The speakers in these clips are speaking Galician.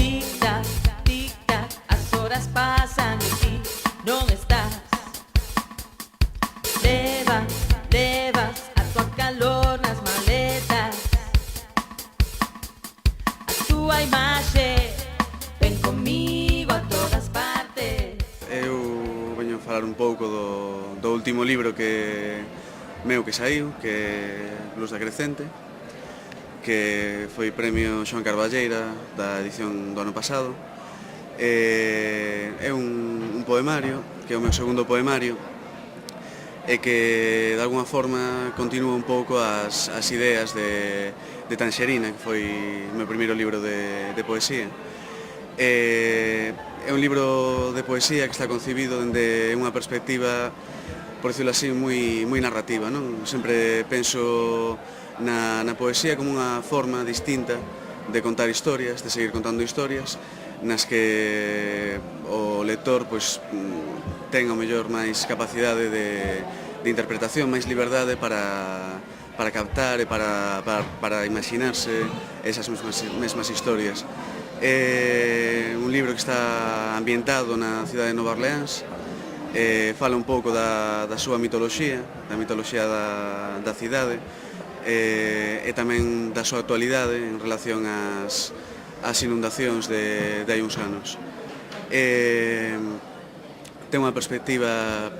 Tic-tac, tic-tac, as horas pasan e ti non estás. Levas a tua calor nas maletas. A túa imaxe ven comigo a todas partes. Eu veño a falar un pouco do último libro que saiu, que é Luz da Crecente, que foi premio Xoán Carballeira da edición do ano pasado. É un poemario, que é o meu segundo poemario, e que de alguna forma continúa un pouco as ideas de Tanxerina, que foi o meu primeiro libro de poesía. É un libro de poesía que está concibido dende unha perspectiva, por decirlo así, moi narrativa, non? Sempre penso na poesía como unha forma distinta de contar historias, de seguir contando historias, nas que o lector ten ao mellor máis capacidade de interpretación, máis liberdade para captar e para imaginarse esas mesmas historias. É un libro que está ambientado na cidade de Nova Orleans, fala un pouco da súa mitoloxía, da mitoloxía da cidade, e tamén da súa actualidade en relación ás inundacións de hai uns anos. Ten unha perspectiva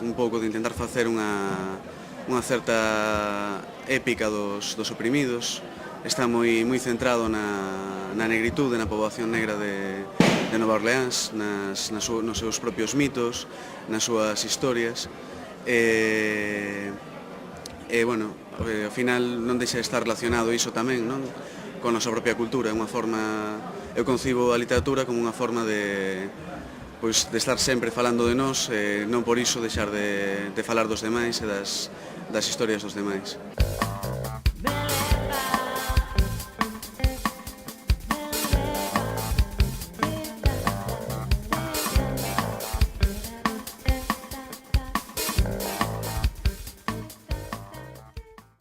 un pouco de intentar facer unha certa épica dos oprimidos. Está moi centrado na negritude, na poboación negra de Nova Orleans, nos seus propios mitos, nas súas historias. Bueno, ao final non deixa de estar relacionado iso tamén, non? Con a súa propia cultura. Eu concibo a literatura como unha forma de estar sempre falando de nós, non por iso deixar de falar dos demais e das historias dos demais.